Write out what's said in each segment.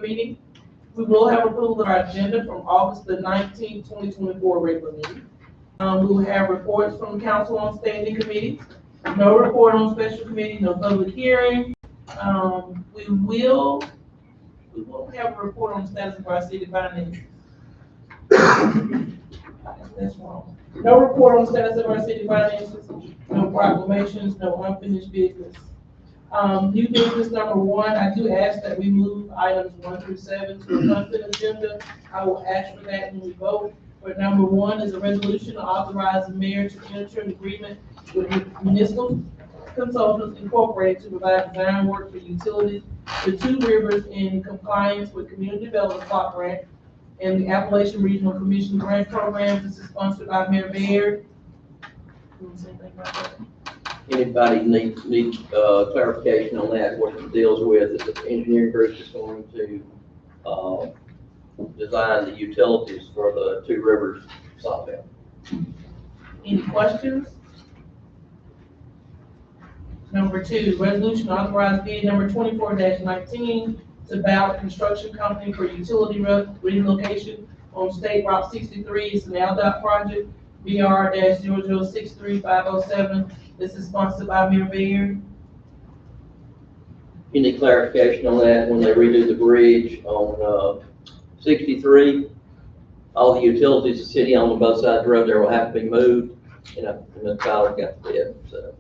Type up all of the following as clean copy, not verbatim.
meeting. We will have approval of our agenda from August the 19th, 2024 regular meeting. We will have reports from council on standing committees. No report on special committee, no public hearing. We won't have a report on the status of our city finances. That's wrong. No report on the status of our city finances, no proclamations, no unfinished business. New business number 1, I do ask that we move items 1 through 7 to a consent agenda. I will ask for that when we vote. But number 1 is a resolution to authorize the mayor to enter an agreement with Municipal Consultants Incorporated to provide design work for utilities for 2 rivers in compliance with Community Development Block Grant and the Appalachian Regional Commission Grant Program. This is sponsored by Mayor Baird. You want to say anything about that? Anybody need clarification on that? What it deals with is the engineering group is going to design the utilities for the 2 rivers software. Any questions? Number 2, resolution to authorize bid number 24-19 to Ballard Construction Company for utility relocation on State Route 63. It's an LDOT project, BR-0063507. This is sponsored by Mayor Baird. Any clarification on that? When they redo the bridge on 63, all the utilities the city on both sides of the road there will have to be moved. And the Ballard got the bid. So.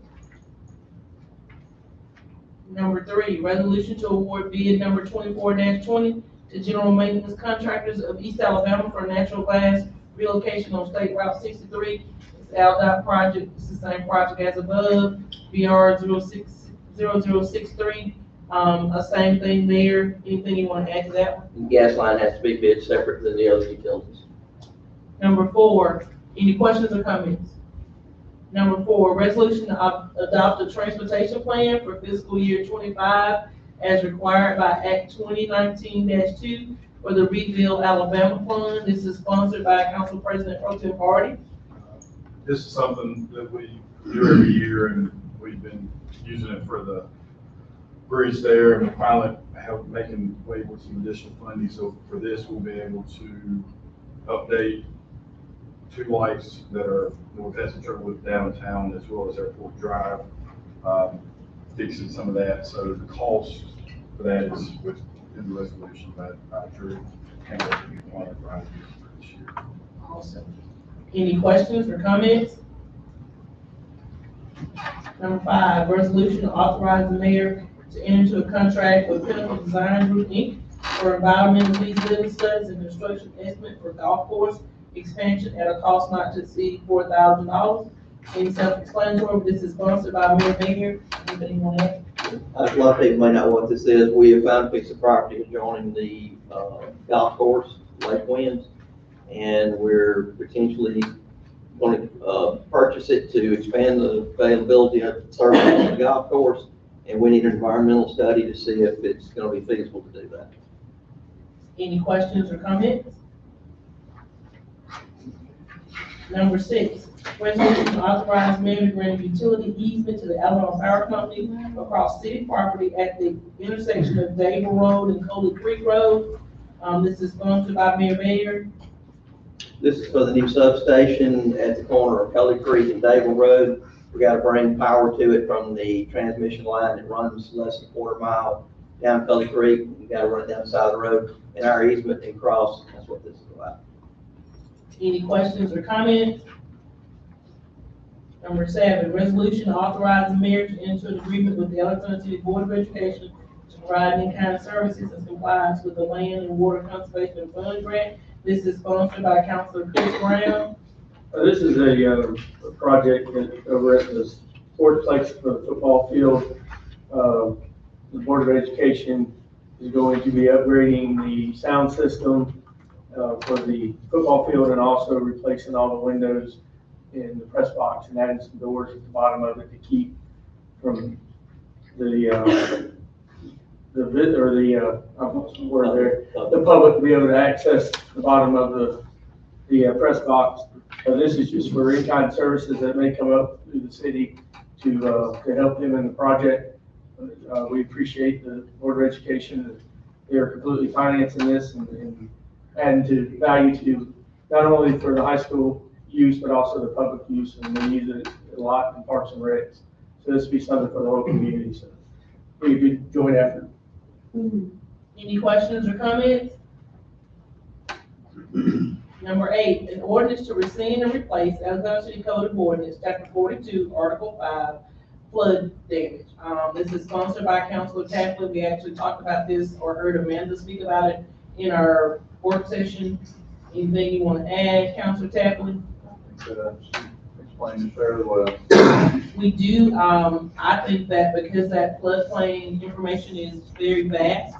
Number 3, resolution to award bid number 24-20 to General Maintenance Contractors of East Alabama for natural gas relocation on State Route 63. It's LDOT project. It's the same project as above, BR-0063. Same thing there. Anything you want to add to that one? The gas line has to be bid separate than the other utilities. Number 4, any questions or comments? Number 4, resolution to adopt a transportation plan for fiscal year 25 as required by Act 2019-2 for the Rebuild Alabama Fund. This is sponsored by Council President Pro Tem Hardy. This is something that we do every year, and we've been using it for the bridge there, and finally making way with some additional funding. So for this, we'll be able to update 2 lights that are North Hudson trouble with downtown as well as Airport Drive, fixing some of that. So the cost for that is within the resolution that I drew and one of the this year. Awesome. Any questions or comments? Number 5, resolution to authorize the mayor to enter into a contract with Pinnacle Design Group, Inc. for environmental feasibility studies and construction estimate for golf course expansion at a cost not to exceed $4,000. Any self-explanatory, this is sponsored by Mayor Baker. Anybody want to add? A lot of people may not know what this is. We have found a piece of property adjoining the golf course, Lake Winds, and we're potentially going to purchase it to expand the availability of service on the golf course, and we need an environmental study to see if it's going to be feasible to do that. Any questions or comments? Number 6, resolution to authorize mayor to grant a utility easement to the Alabama Power Company across city property at the intersection of Dable Road and Coley Creek Road. This is sponsored by Mayor Baird. This is for the new substation at the corner of Coley Creek and Dable Road. We got to bring power to it from the transmission line that runs less than a quarter mile down Coley Creek. We got to run it down the side of the road, and our easement and cross. That's what this is about. Any questions or comments? Number 7, resolution to authorize the mayor to enter an agreement with the Alexander City Board of Education to provide in-kind services in compliance with the Land and Water Conservation Fund grant. This is sponsored by Councilor Chris Brown. This is a project over at the sports place for the football field. The Board of Education is going to be upgrading the sound system for the football field and also replacing all the windows in the press box and adding some doors at the bottom of it to keep from the public be able to access the bottom of the press box. This is just for in-kind services that may come up through the city to help them in the project. We appreciate the Board of Education they're completely financing this and adding to value to not only for the high school use, but also the public use, and they use it a lot in parks and recs. So this would be something for the whole community, so pretty good joint effort. Any questions or comments? Number 8, an ordinance to rescind and replace Alexander City Code of Ordinance, Chapter 42, Article 5, flood damage. This is sponsored by Councilor Tapley. We actually talked about this or heard Amanda speak about it in our work session. Anything you want to add, Councilor Tapley? I think that explained it fairly well. We do, I think that because that floodplain information is very vast,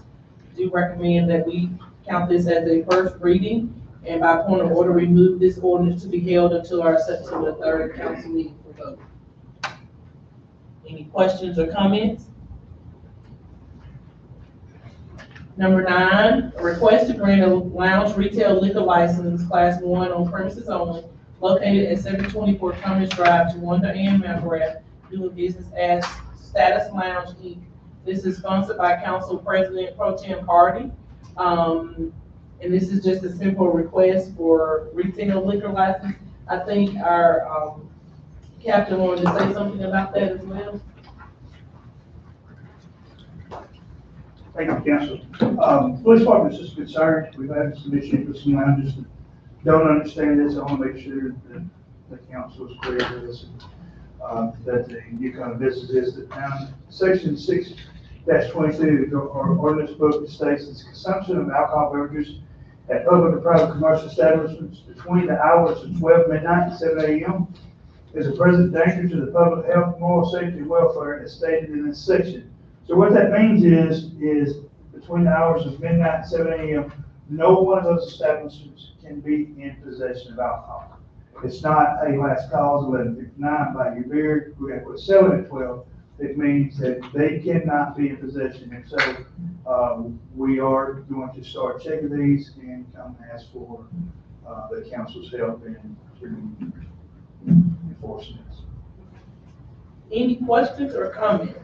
do recommend that we count this as a first reading, and by point of order, remove this ordinance to be held until our September 3rd council meeting for vote. Any questions or comments? Number 9, a request to grant a lounge retail liquor license, Class 1 on premises only, located at 724 Cummins Drive to Wanda Ann McGrath, doing business as Status Lounge Inc. This is sponsored by Council President Pro Tem Hardy. And this is just a simple request for retail liquor license. I think our captain wanted to say something about that as well. Thank you, Council. Police Department's just concerned. We've had some issues with some lounges that don't understand this. I want to make sure that the council is clear with this, that the new kind of business is that Section 6-22 of our ordinance book states that consumption of alcohol beverages at public and private commercial establishments between the hours of 12 midnight and 7 a.m. is a present danger to the public health, moral safety, and welfare as stated in this section. So what that means is between the hours of midnight and 7 a.m., no one of those establishments can be in possession of alcohol. It's not, hey, last call is 11:59, buy your beer, we got to quit selling at 12. It means that they cannot be in possession. And so we are going to start checking these and come ask for the council's help in enforcing this. Any questions or comments?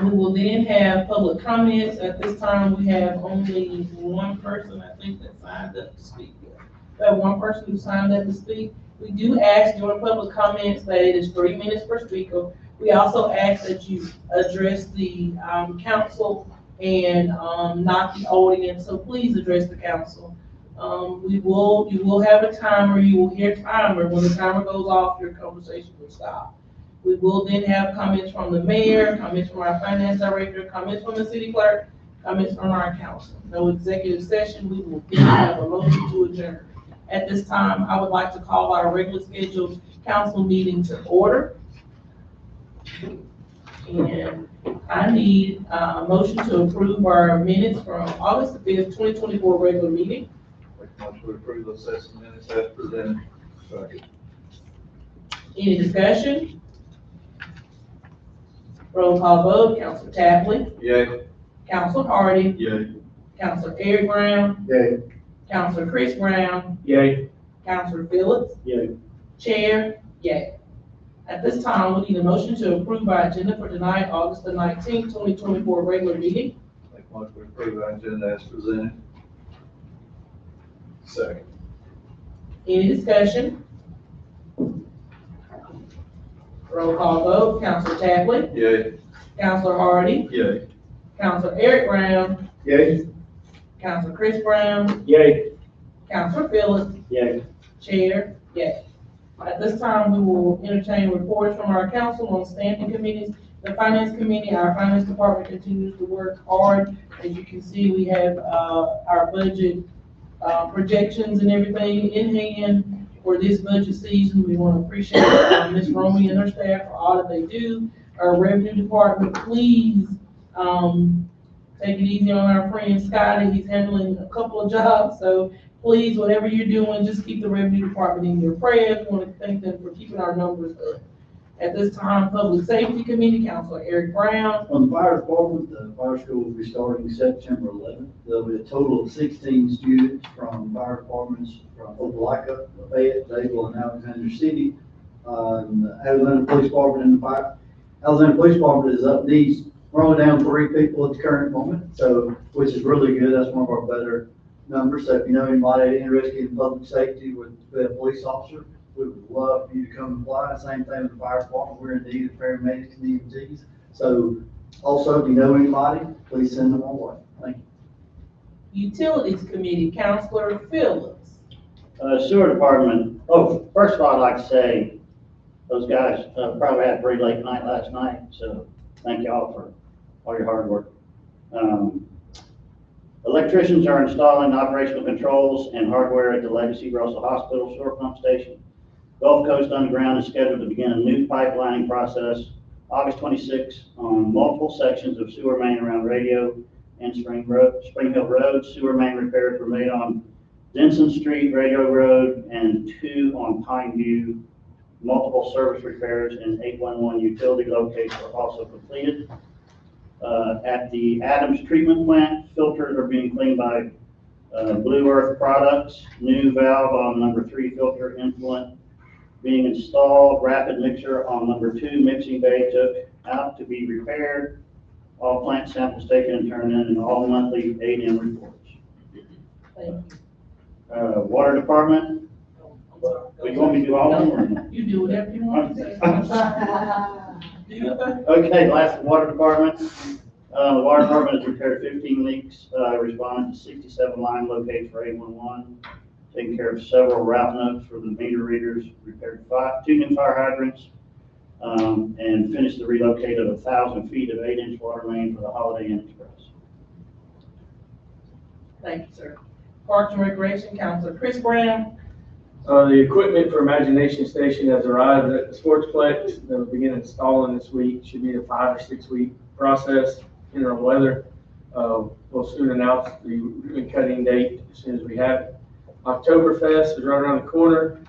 We will then have public comments. At this time, we have only one person, I think, that signed up to speak. We have one person who signed up to speak. We do ask during public comments that it is 3 minutes per speaker. We also ask that you address the council and not the audience, so please address the council. You will have a timer. You will hear timer. When the timer goes off, your conversation will stop. We will then have comments from the mayor, comments from our finance director, comments from the city clerk, comments from our council. No executive session. We will then have a motion to adjourn. At this time, I would like to call our regular scheduled council meeting to order. And I need a motion to approve our minutes from August 5th, 2024 regular meeting. Make a motion to approve those session minutes as presented. Second. Any discussion? Roll call vote, Councilor Tapley, Yay. Councilor Hardy, Yay. Councilor Eric Brown, Yay. Councilor Chris Brown, Yay. Councilor Phillips, Yay. Chair, yay. At this time, we need a motion to approve our agenda for tonight, August the 19th, 2024 regular meeting. Make a motion to approve our agenda as presented. Second. Any discussion? Roll call vote, Councilor Tapley, Yay. Councilor Hardy, Yay. Councilor Eric Brown, Yay. Councilor Chris Brown, Yay. Councilor Phillips, Yay. Chair, yay. At this time, we will entertain reports from our council on standing committees. The finance committee, our finance department continues to work hard. As you can see, we have our budget projections and everything in hand for this budget season. We want to appreciate Ms. Romy and her staff for all that they do. Our revenue department, please take it easy on our friend Scotty. He's handling a couple of jobs, so please, whatever you're doing, just keep the revenue department in your prayers. We want to thank them for keeping our numbers up. At this time, Public Safety Committee, Councilor Eric Brown. On the fire department, the fire school will be starting September 11th. There'll be a total of 16 students from fire departments from Opelika, Lafayette, Dable, and Alexander City. The Alexander Police Department and the Alexander Police Department is up needs We're only down 3 people at the current moment, so, which is really good. That's one of our better numbers. So if you know anybody interested in public safety with a police officer, we would love for you to come apply. Same thing with the fire department. We're in need of paramedics and EMTs. So also, if you know anybody, please send them our way. Thank you. Utilities Committee, Councilor Phillips. Sewer department, oh, first of all, I'd like to say, those guys probably had a pretty late night last night, so thank you all for all your hard work. Electricians are installing operational controls and hardware at the Legacy Russell Hospital sewer pump station. Gulf Coast Underground is scheduled to begin a new pipelining process August 26th on multiple sections of sewer main around Radio and Spring Hill Road. Sewer main repairs were made on Denson Street, Radio Road, and 2 on Pine View. Multiple service repairs and 811 utility locates were also completed. At the Adams Treatment Plant, filters are being cleaned by Blue Earth Products. New valve on number 3 filter influent being installed. Rapid mixer on number 2 mixing bay took out to be repaired. All plant samples taken and turned in, and all monthly 8M reports. Thank you. Water department. Do you want me to do all of them? Or? You do whatever you want to say. Okay, last water department. The water department has repaired 15 leaks, responded to 67 line locates for 811, taken care of several route notes for the meter readers, repaired 2 new fire hydrants, and finished the relocate of 1,000 feet of 8-inch water main for the Holiday Inn Express. Thank you, sir. Parks and Recreation, Councilor Chris Brown. The equipment for Imagination Station has arrived at the Sportsplex. They'll begin installing this week. Should be a 5 or 6 week process, depending on weather. We'll soon announce the ribbon cutting date as soon as we have it. Oktoberfest is right around the corner.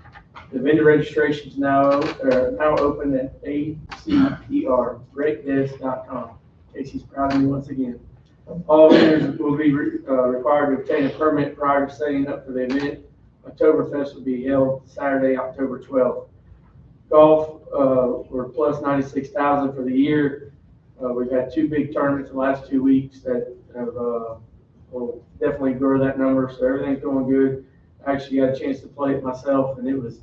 The vendor registration is now open at ACPR.breakdesk.com. Casey's proud of me once again. All vendors will be required to obtain a permit prior to setting up for the event. Oktoberfest will be held Saturday, October 12th. Golf, we're plus 96,000 for the year. We've had 2 big tournaments the last 2 weeks that have, will definitely grow that number. So everything's going good. I actually got a chance to play it myself, and it's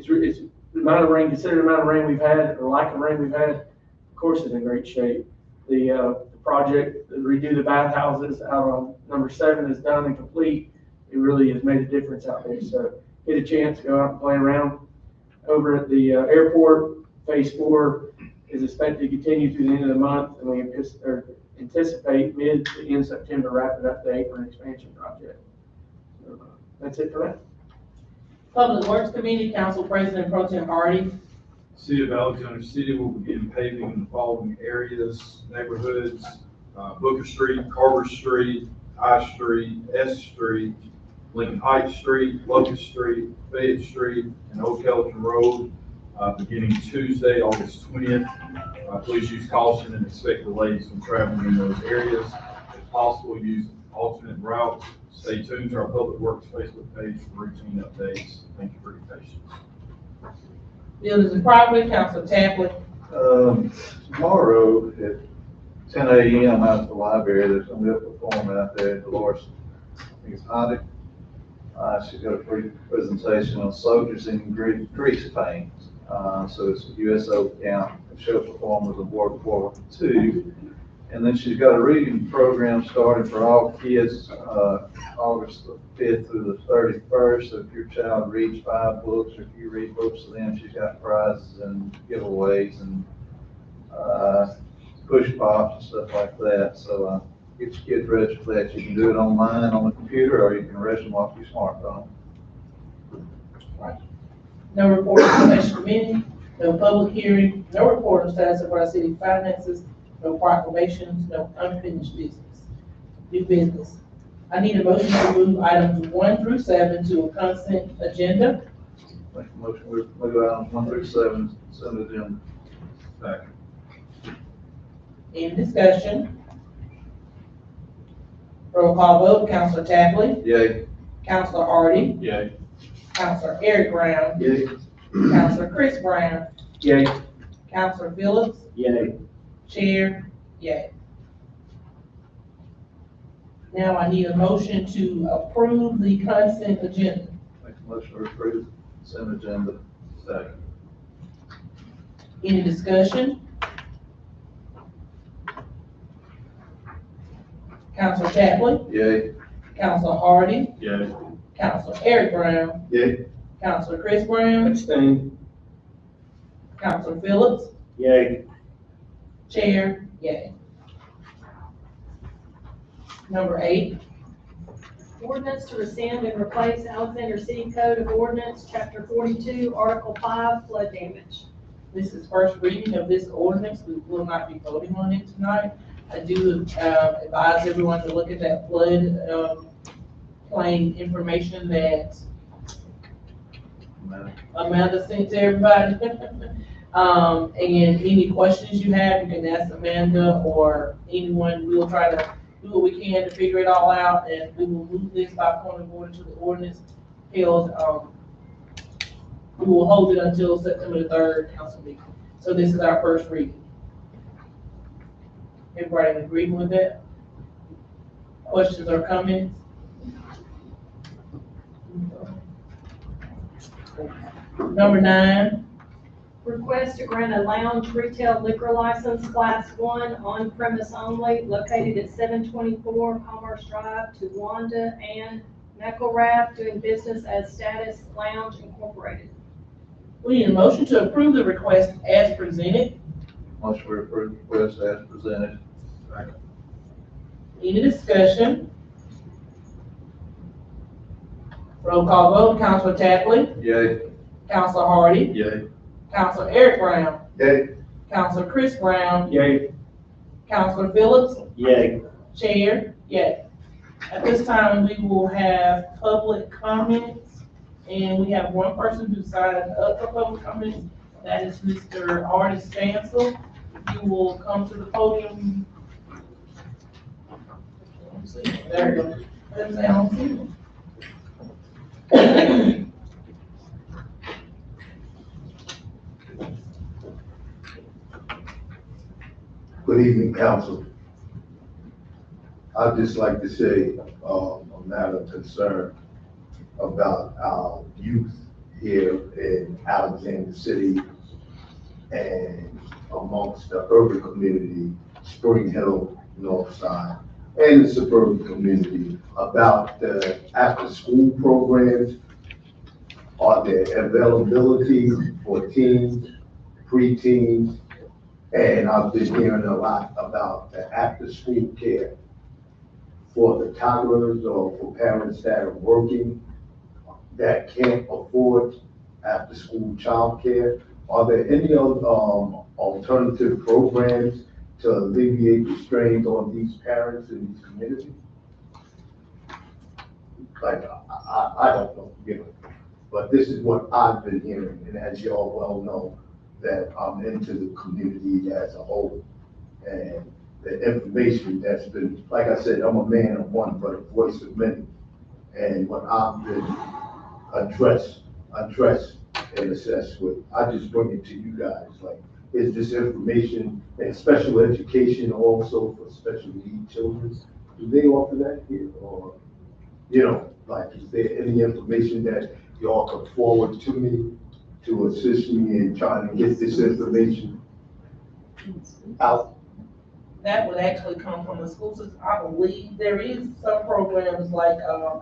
the amount of rain, considering the amount of rain we've had, or lack of rain we've had, the course is in great shape. The project to redo the bathhouses out on number 7 is done and complete. It really has made a difference out there. So get a chance to go out and play around. Over at the airport, phase 4 is expected to continue through the end of the month, and we anticipate mid to end September wrapping up the apron expansion project. So, that's it for that. Public Works Committee, Council President Pro Tem Hardy. City of Alexander City will begin paving in the following areas, neighborhoods, Booker Street, Carver Street, I Street, S Street, Lincoln Heights Street, Locust Street, Fayette Street, and Old Kelton Road, beginning Tuesday, August 20th. Please use caution and expect delays when traveling in those areas. If possible, use alternate routes. Stay tuned to our Public Works Facebook page for routine updates. Thank you for your patience. Buildings and Property, Councilor Tapley. Tomorrow at 10 a.m. out at the library, there's going to be a performance out there. Dolores, I think it's Hottie. She's got a presentation on soldiers in grease paint. So it's a USO count. She'll perform with the World War II. And then she's got a reading program starting for all kids, August the 5th through the 31st. So if your child reads 5 books, or if you read books to them, she's got prizes and giveaways and push pops and stuff like that. So get your kids registered for that. You can do it online on the computer, or you can register them off your smartphone. No report of special committee, no public hearing, no report of status of our city finances, no proclamations, no unfinished business. New business. I need a motion to move items 1 through 7 to a consent agenda. Make a motion, we move items 1 through 7, send it in. Second. Any discussion? Roll call vote, Councilor Tapley, Yay. Councilor Hardy, Yay. Councilor Eric Brown, Yay. Councilor Chris Brown, Yay. Councilor Phillips, Yay. Chair, yay. Now I need a motion to approve the consent agenda. Make a motion to approve consent agenda. Second. Any discussion? Counselor Chaplin, Yay. Counselor Hardy, Yeah. Counselor Eric Brown, Yay. Counselor Chris Brown, Abstain. Counselor Phillips, Yay. Chair, yay. Number 8, Ordinance to rescind and replace Alexander City Code of Ordinance, Chapter 42, Article 5, flood damage. this is first reading of this ordinance. We will not be voting on it tonight. I do advise everyone to look at that flood plain information that Amanda sent to everybody. And any questions you have, you can ask Amanda or anyone. We'll try to do what we can to figure it all out, and we will move this by point of order to the ordinance held. We will hold it until September the 3rd council meeting. So this is our first reading. Everybody in agreement with that? Questions or comments? Number 9, Request to grant a lounge retail liquor license, Class 1, on premise only, located at 724 Commerce Drive, to Wanda Ann McElrath, doing business as Status Lounge Incorporated. we need a motion to approve the request as presented. Motion to approve request as presented. Second. Any discussion? Roll call vote, Counselor Tapley, Yay. Counselor Hardy, Yay. Counselor Eric Brown, Yay. Counselor Chris Brown, Yay. Counselor Phillips, Yay. Chair, yay. At this time, we will have public comments, and we have one person who signed up for public comments. That is Mr. Artie Stansel. You will come to the podium. There you go. Let him say, I don't see him. Good evening, council. I'd just like to say a matter of concern about our youth here in Alexander City and amongst the urban community, Spring Hill, North Side, and the suburban community about the after-school programs. Are there availability for teens, preteens? And I've been hearing a lot about the after-school care for the toddlers or for parents that are working that can't afford after-school childcare. Are there any alternative programs to alleviate the strains on these parents in these communities? Like, I don't know, but this is what I've been hearing, and as you all well know, that I'm into the community as a whole. And the information that's been, like I said, I'm a man of one, but a voice of many. And what I've been addressed and assessed with, I just bring it to you guys. Like, is this information and special education also for special need children? Do they offer that here? Or, like, is there any information that y'all could forward to me to assist me in trying to get this information out? That would actually come from the school system. I believe there is some programs like,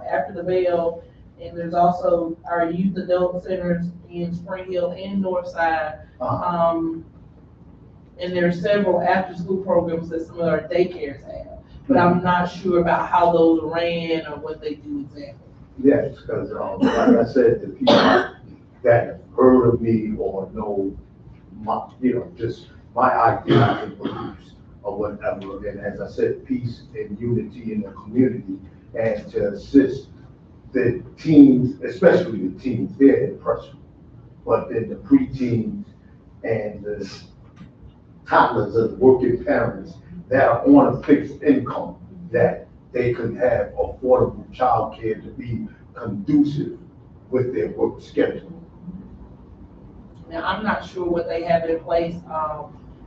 After the Bell, and there's also our youth adult centers in Spring Hill and North Side. And there are several after-school programs that some of our daycares have, but I'm not sure about how those ran or what they do exactly. Yes, because, like I said, the people that have heard of me or know my, just my ideas and beliefs or whatever, and as I said, peace and unity in the community, and to assist the teens, especially the teens, they're impressionable, but then the preteens and the toddlers of working parents that are on a fixed income, that they can have affordable childcare to be conducive with their work schedule. Now, I'm not sure what they have in place.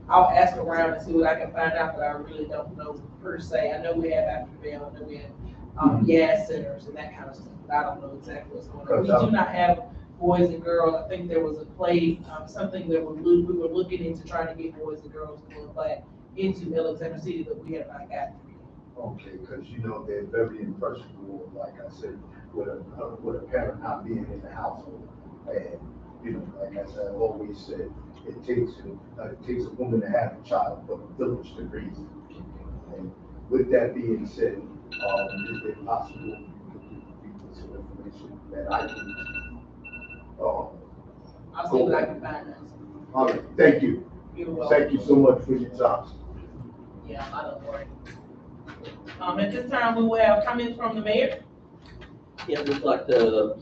I'll ask around and see what I can find out, but I really don't know per se. I know we have Aftervale, I know we have, gas centers and that kind of stuff, but I don't know exactly what's going on. We do not have boys and girls. I think there was a play, something that we were looking into trying to get boys and girls to go back into Alexander City, but we have not got. Okay, because you know, they're very impressionable, like I said, with a parent not being in the household. And, you know, like I said, I've always said, it takes a woman to have a child, but a village to raise it. And with that being said, is it possible you could give people some information that I can, I'll see what I can find out. all right, thank you. You're welcome. Thank you so much for your time. Yeah, I don't worry. At this time, we will have comments from the mayor. Yeah, we'd like to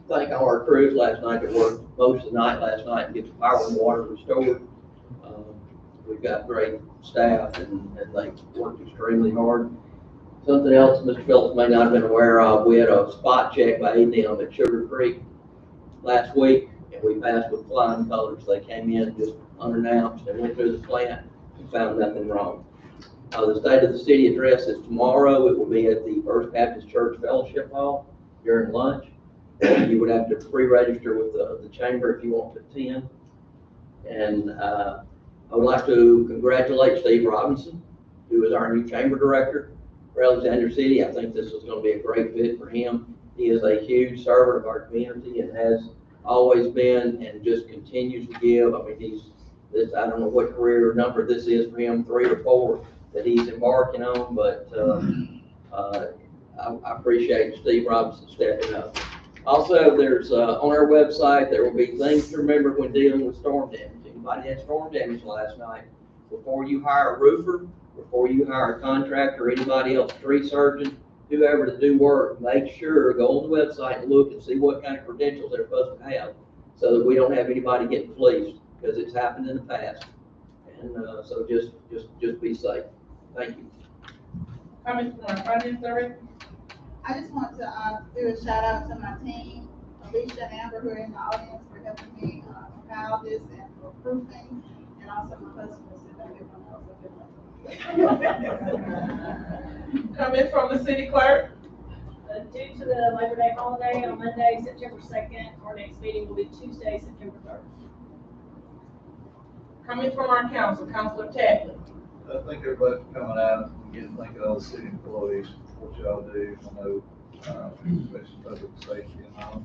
thank all our crews last night that worked most of the night last night and get the power and water restored. We've got great staff and they worked extremely hard. Something else Mr. Phillips may not have been aware of, we had a spot check by them at Sugar Creek last week, and we passed with flying colors. They came in just unannounced and went through the plant and found nothing wrong. The State of the City address is tomorrow. It will be at the First Baptist Church Fellowship Hall during lunch. You would have to pre-register with the chamber if you want to attend. And I would like to congratulate Steve Robinson, who is our new chamber director for Alexander City. I think this is going to be a great fit for him. He is a huge servant of our community and has always been and just continues to give. I mean, I don't know what career number this is for him, 3 or 4 that he's embarking on, but I appreciate Steve Robinson stepping up. Also, there's on our website, there will be things to remember when dealing with storm damage. Anybody had storm damage last night? Before you hire a roofer, before you hire a contractor, anybody else, tree surgeon, whoever to do work, make sure, go on the website and look and see what kind of credentials they're supposed to have so that we don't have anybody getting fleeced, because it's happened in the past. And so just be safe. Thank you. Comments from our finance director. I just want to do a shout out to my team, Alicia and Amber, who are in the audience, for helping me compile this and for proofing, and also my customers that everyone else. Comments from the city clerk. Due to the Labor Day holiday on Monday, September 2nd, our next meeting will be Tuesday, September 3rd. Comments from our council, Councilor Tagley. I thank everybody for coming out and getting to think of all the city employees, what y'all do. I know, especially public safety and all.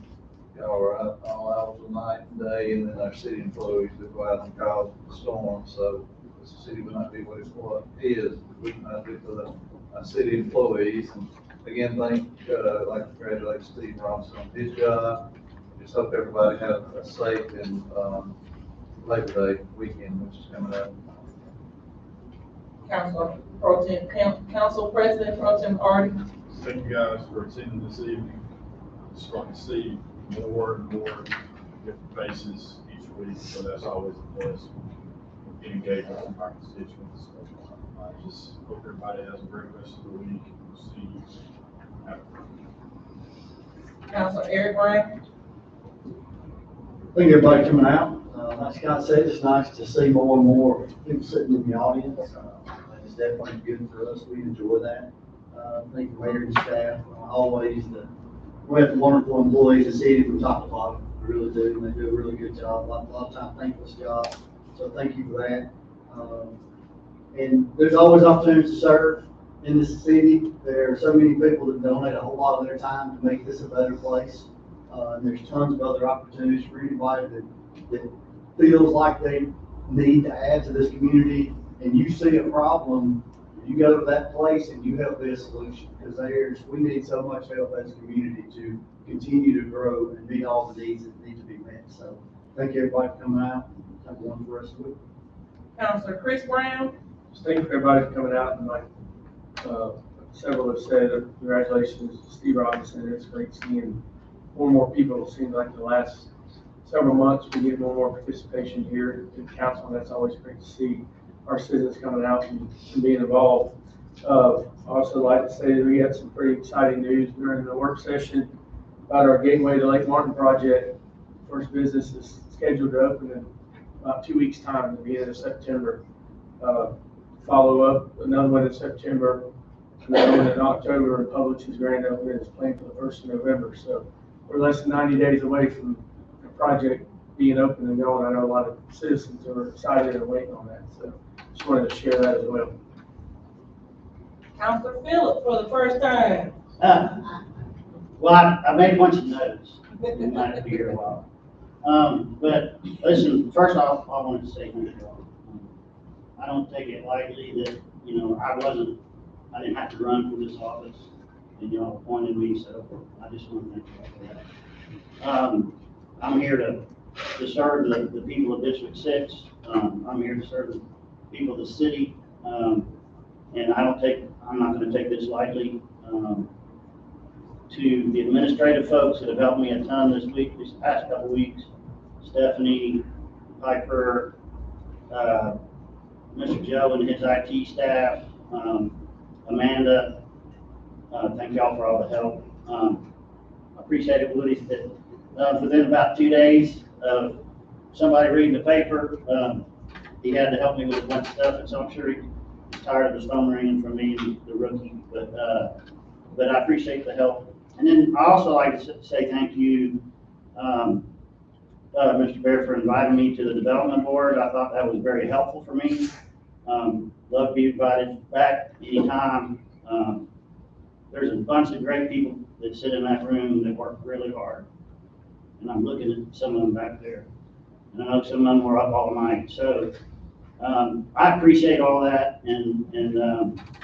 Y'all are out all hours of night and day, and then our city employees that go out and cause the storm. So the city would not be what it is if we not do for the city employees. And again, like to congratulate Steve Robinson on his job. Just hope everybody has a safe and Labor Day weekend, which is coming up. Council President Pro Tem Hardy. Thank you guys for attending this evening. Starting to see more and more different faces each week, so that's always a plus. Get engagement from our constituents. I just hope everybody has a great rest of the week. We'll see you after. Councilor Eric Brown. Thank everybody coming out. Like Scott said, it's nice to see more and more people sitting in the audience. It's definitely good for us. We enjoy that. Thank the mayor and staff. We have wonderful employees in the city from top to bottom. We really do. And they do a really good job. A lot of time, thankless job. So thank you for that. And there's always opportunities to serve in this city. There are so many people that donate a whole lot of their time to make this a better place. And there's tons of other opportunities for anybody that feels like they need to add to this community, and you see a problem, you go to that place and you help be a solution, because we need so much help as a community to continue to grow and meet all the needs that need to be met. So thank you everybody for coming out. Have a wonderful rest of the week. Councilor Chris Brown. Just thank you for everybody for coming out, and like several have said, congratulations to Steve Robinson. It's great seeing more and more people. It seems like the last several months we get more and more participation here in council, and that's always great to see our citizens coming out and being involved. I also like to say that we had some pretty exciting news during the work session about our Gateway to Lake Martin project. First business is scheduled to open in about 2 weeks' time, the beginning of September. Follow up, another one in September, another one in October, and Publix's grand opening is planned for the 1st of November. So we're less than 90 days away from the project being open and going. I know a lot of citizens are excited and waiting on that, so just wanted to share that as well. Counselor Phillips for the first time. Well, I made a bunch of notes. We might be here a while. But listen, first off, I wanted to say thank you all. I don't take it lightly that, you know, I didn't have to run for this office, and y'all appointed me, so I just want to thank you all for that. I'm here to serve the people of District 6. I'm here to serve the people of the city, and I'm not gonna take this lightly. To the administrative folks that have helped me a ton these past couple weeks, Stephanie, Piper, Mr. Joe and his IT staff, Amanda, thank y'all for all the help. I appreciate it, Woody, that within about 2 days of somebody reading the paper, he had to help me with a bunch of stuff, and so I'm sure he's tired of his phone ringing from me, the rookie, but I appreciate the help. And then I also like to say thank you, Mr. Bear, for inviting me to the development board. I thought that was very helpful for me. Love to be invited back anytime. There's a bunch of great people that sit in that room that work really hard. And I'm looking at some of them back there. And I know some of them were up all night. So I appreciate all that, and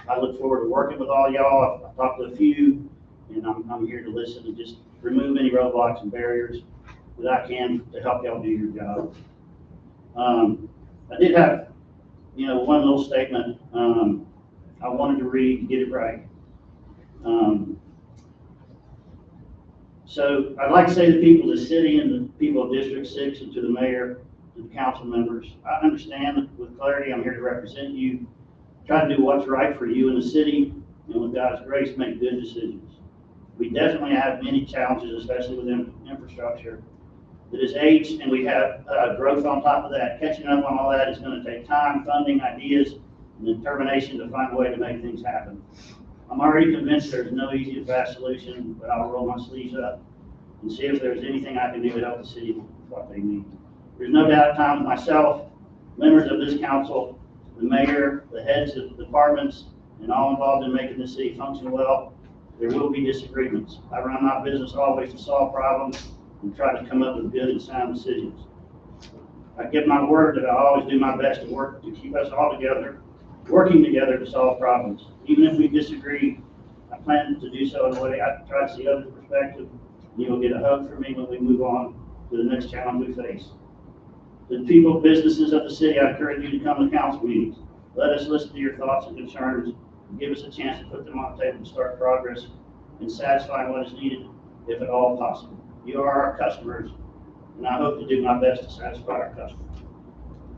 I look forward to working with all y'all. I've talked to a few, and I'm here to listen and just remove any roadblocks and barriers that I can to help y'all do your job. I did have, one little statement I wanted to read to get it right. So I'd like to say to the people of the city and the people of District 6 and to the mayor, to the council members, I understand with clarity I'm here to represent you, try to do what's right for you in the city, and with God's grace, make good decisions. We definitely have many challenges, especially with infrastructure that is aged, and we have growth on top of that. Catching up on all that is going to take time, funding, ideas, and determination to find a way to make things happen. I'm already convinced there's no easy or fast solution, but I'll roll my sleeves up and see if there's anything I can do to help the city with what they need. There's no doubt time with myself, members of this council, the mayor, the heads of departments, and all involved in making the city function well, there will be disagreements. I run my business always to solve problems and try to come up with good and sound decisions. I give my word that I always do my best to work to keep us all together, working together to solve problems. Even if we disagree, I plan to do so in a way I try to see others' perspective, and you'll get a hug from me when we move on to the next challenge we face. To the people, businesses of the city, I encourage you to come to council meetings. Let us listen to your thoughts and concerns, and give us a chance to put them on the table and start progress and satisfy what is needed, if at all possible. You are our customers, and I hope to do my best to satisfy our customers.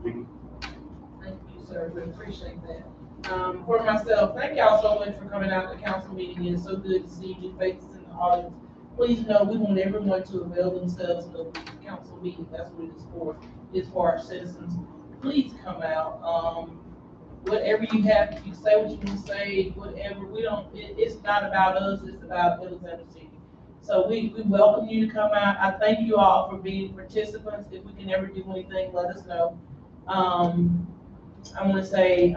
Thank you. Thank you, sir. We appreciate that. For myself, thank y'all so much for coming out to council meeting. It's so good to see you faces in the audience. Please know we want everyone to avail themselves of the council meeting. That's what it is for. It's for our citizens. Please come out. Whatever you have, you say what you want to say, whatever. It's not about us, it's about Alexander City. So we welcome you to come out. I thank you all for being participants. If we can ever do anything, let us know. I want to say,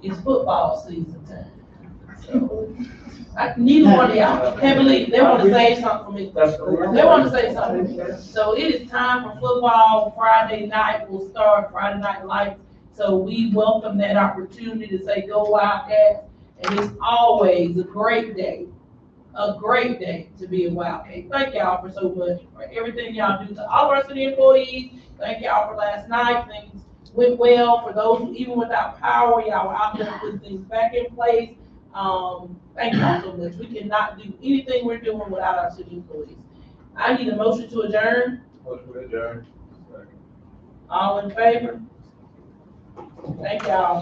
it's football season time. So, neither one of y'all, heavily, they want to say something for me. They want to say something. So it is time for football. Friday night will start, Friday Night Lights. So we welcome that opportunity to say, go Wildcats. And it's always a great day to be a Wildcat. Thank y'all for so much, for everything y'all do. To all of our city employees, thank y'all for last night. Things went well. For those who, even without power, y'all were out there putting things back in place. Thank y'all so much. We cannot do anything we're doing without our city employees. I need a motion to adjourn. Motion to adjourn. All in favor? Thank y'all.